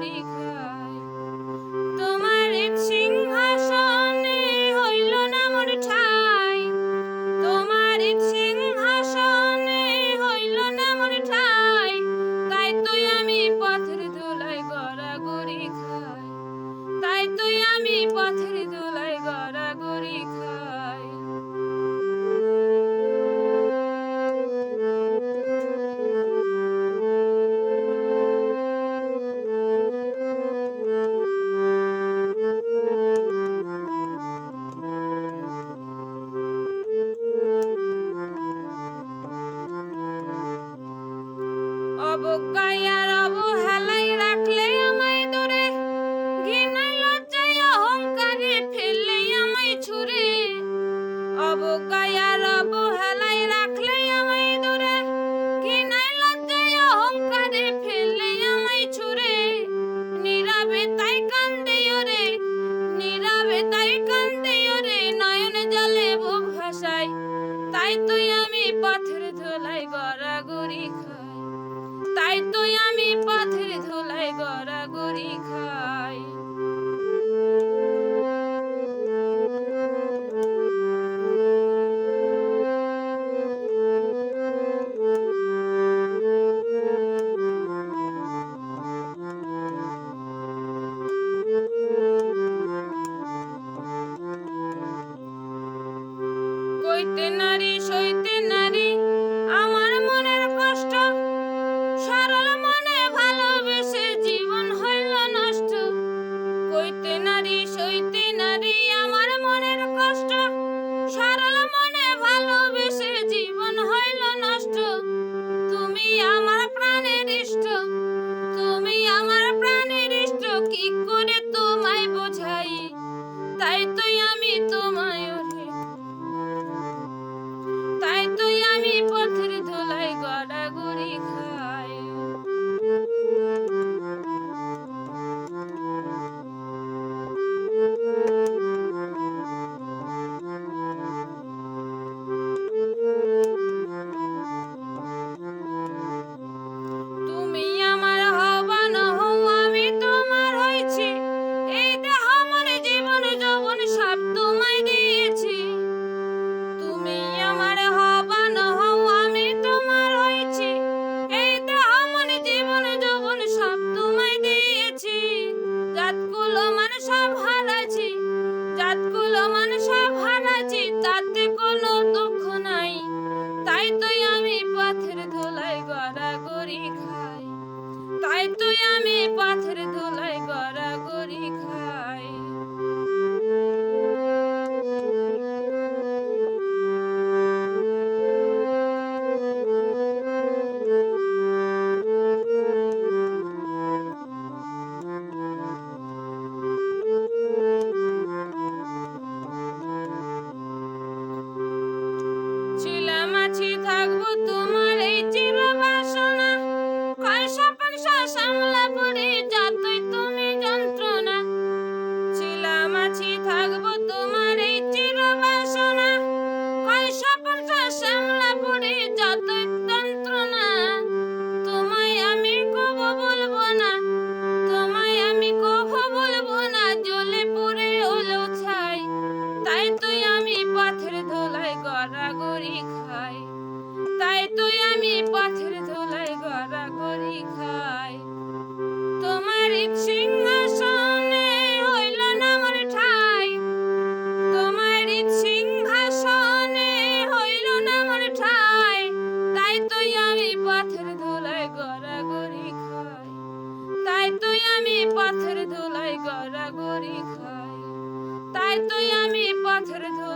গড়াগড়ি খাই। তোমার সিংহাসনে হইল না মোর ঠাই, তোমার সিংহাসনে হইল না মোর ঠাই, তাই তুই আমি পথের ধুলায় গড়াগড়ি খাই, তাই তুই আমি পথের ধুলায় গড়াগড়ি খাই। অবজ্ঞায় আর অবহেলায় রাখলে আমায় দূরে, ঘৃণায় লজ্জায় অহংকারে ফেললে আমায় ছুঁড়ে। অবজ্ঞায় আর অবহেলায় রাখলে আমায় দূরে, ঘৃণায় লজ্জায় অহংকারে ফেললে আমায় ছুঁড়ে। নীরবে তাই কান্দে ওরে, নীরবে তাই কান্দে ওরে, নয়ন জলে বুক ভাসায়, তাই তুই আমি পথের ধুলায় গড়াগড়ি খাই, তাই তুই আমি পথের ধুলায় গড়াগড়ি খাই। কইতে নারী সইতে নারী আমার মনের কষ্ট, সরল মনে ভালোবেসে জীবন হইল নষ্ট। কইতে নারী সইতে নারী আমার মনের কষ্ট, সরল মনে ভালোবেসে জীবন হইল নষ্ট। তুমি আমার প্রাণের ইষ্ট, তুমি আমার প্রাণের ইষ্ট, কি করে তোমায় বোঝাই, তাই তুই আমি তোমায় ওরে, তাই তুই আমি পথের ধুলায় গড়াগড়ি খাই। তুমি আমার হবা না হও, আমি তোমার হয়েছি, এই দেহ মন জীবন যৌবন সব তোমায় দিয়েছি। তুমি আমার হবা না হও, আমি তোমার হয়েছি, এই দেহ মন জীবন যৌবন সব তোমায় দিয়েছি। জাতকুল মান সব হারাছি, জাতকুল মান সব হারাছি, তাতে কোনো দুঃখ নাই, তাই তুই আমি পথের ধুলায় গড়াগড়ি খাই, তাই তুই আমি পথের ধুলায় গড়াগড়ি খাই। ছিলাম আছি থাকবো তোমার এই চির বাসনা, কয় স্বপন সামলা পড়ে যতই তুমি যন্ত্রণা। ছিলাম আছি থাকবো তোমার এই চির বাসনা, কয় স্বপন সামলা পড়ে যতই যন্ত্রণা। তোমায় আমি কবু বলবো না, তোমায় আমি কবু বলবো না, জ্বলে পুড়ে হলেও ছাই, তাই তুই আমি পথের ধুলায় গড়াগড়ি খাই, তাই তুই আমি পথের ধুলায় গড়াগড়ি খাই। তোমার সিংহাসনে হইল না মোর ঠাই, তোমার সিংহাসনে হইল না মোর ঠাই, তাই তুই আমি পথের ধুলায় গড়াগড়ি খাই, তাই তুই আমি পথের ধুলায় গড়াগড়ি খাই, তাই তুই আমি পথের ধুলায়